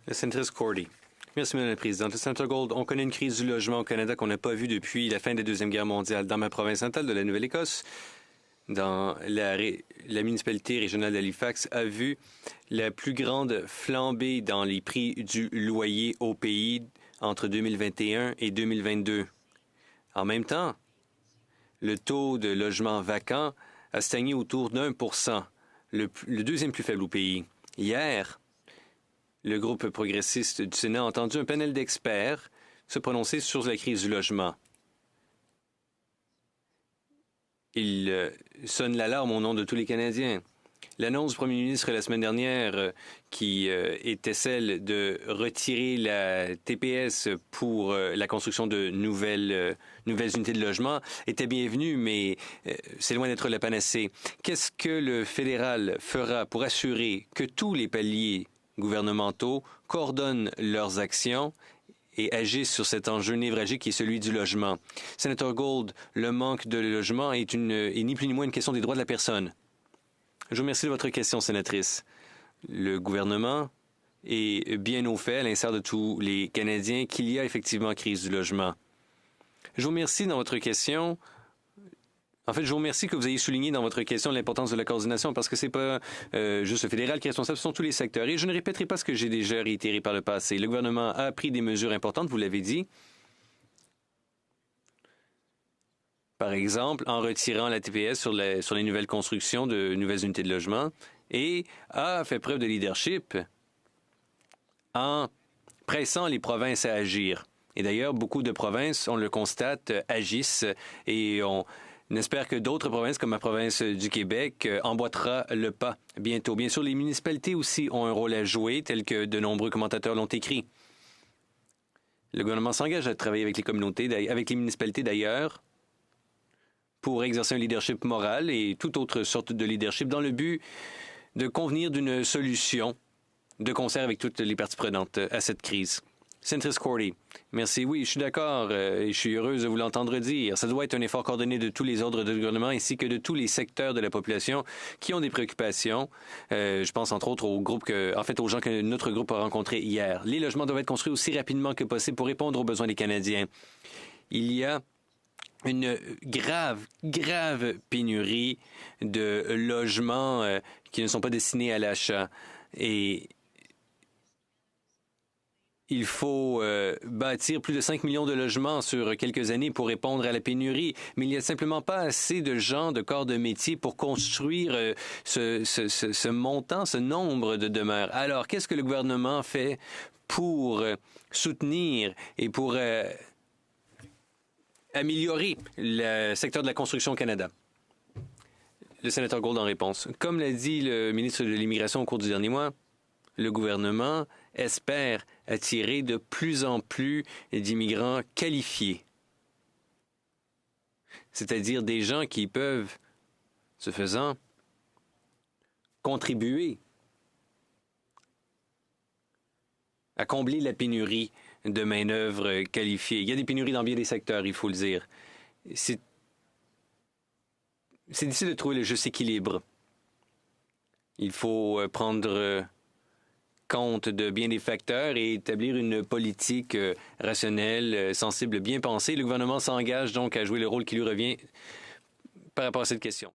La sénatrice Cordy. Merci, Mme la Présidente. Le sénateur Gold, on connaît une crise du logement au Canada qu'on n'a pas vue depuis la fin de la Deuxième Guerre mondiale. Dans ma province natale de la Nouvelle-Écosse, dans la municipalité régionale d'Halifax, a vu la plus grande flambée dans les prix du loyer au pays entre 2021 et 2022. En même temps, le taux de logements vacants a stagné autour d'1 %, le deuxième plus faible au pays. Hier, le groupe progressiste du Sénat a entendu un panel d'experts se prononcer sur la crise du logement. Il sonne l'alarme au nom de tous les Canadiens. L'annonce du premier ministre la semaine dernière, qui était celle de retirer la TPS pour la construction de nouvelles unités de logement, était bienvenue, mais c'est loin d'être la panacée. Qu'est-ce que le fédéral fera pour assurer que tous les paliers gouvernementaux coordonnent leurs actions et agissent sur cet enjeu névralgique qui est celui du logement? Sénateur Gold, le manque de logement est ni plus ni moins une question des droits de la personne. Je vous remercie de votre question, sénatrice. Le gouvernement est bien au fait, à l'instar de tous les Canadiens, qu'il y a effectivement crise du logement. Je vous remercie dans votre question. En fait, je vous remercie que vous ayez souligné dans votre question l'importance de la coordination parce que c'est pas juste le fédéral qui est responsable, ce sont tous les secteurs. Et je ne répéterai pas ce que j'ai déjà réitéré par le passé. Le gouvernement a pris des mesures importantes, vous l'avez dit. Par exemple, en retirant la TPS sur les nouvelles constructions de nouvelles unités de logement et a fait preuve de leadership en pressant les provinces à agir. Et d'ailleurs, beaucoup de provinces, on le constate, agissent et on espère que d'autres provinces, comme la province du Québec, emboîtera le pas bientôt. Bien sûr, les municipalités aussi ont un rôle à jouer, tel que de nombreux commentateurs l'ont écrit. Le gouvernement s'engage à travailler avec les communautés, avec les municipalités d'ailleurs, pour exercer un leadership moral et toute autre sorte de leadership dans le but de convenir d'une solution de concert avec toutes les parties prenantes à cette crise. Sénatrice Cordy, merci. Oui, je suis d'accord et je suis heureuse de vous l'entendre dire. Ça doit être un effort coordonné de tous les ordres de gouvernement ainsi que de tous les secteurs de la population qui ont des préoccupations. Je pense entre autres aux gens que notre groupe a rencontrés hier. Les logements doivent être construits aussi rapidement que possible pour répondre aux besoins des Canadiens. Il y a une grave pénurie de logements qui ne sont pas destinés à l'achat. Et il faut bâtir plus de 5 millions de logements sur quelques années pour répondre à la pénurie. Mais il n'y a simplement pas assez de gens, de corps de métier pour construire ce montant, ce nombre de demeures. Alors, qu'est-ce que le gouvernement fait pour soutenir et pour améliorer le secteur de la construction au Canada? Le sénateur Gold en réponse. Comme l'a dit le ministre de l'Immigration au cours du dernier mois, le gouvernement espère attirer de plus en plus d'immigrants qualifiés, c'est-à-dire des gens qui peuvent, ce faisant, contribuer à combler la pénurie de main-d'œuvre qualifiée. Il y a des pénuries dans bien des secteurs, il faut le dire. C'est difficile de trouver le juste équilibre. Il faut prendre compte de bien des facteurs et établir une politique rationnelle, sensible, bien pensée. Le gouvernement s'engage donc à jouer le rôle qui lui revient par rapport à cette question.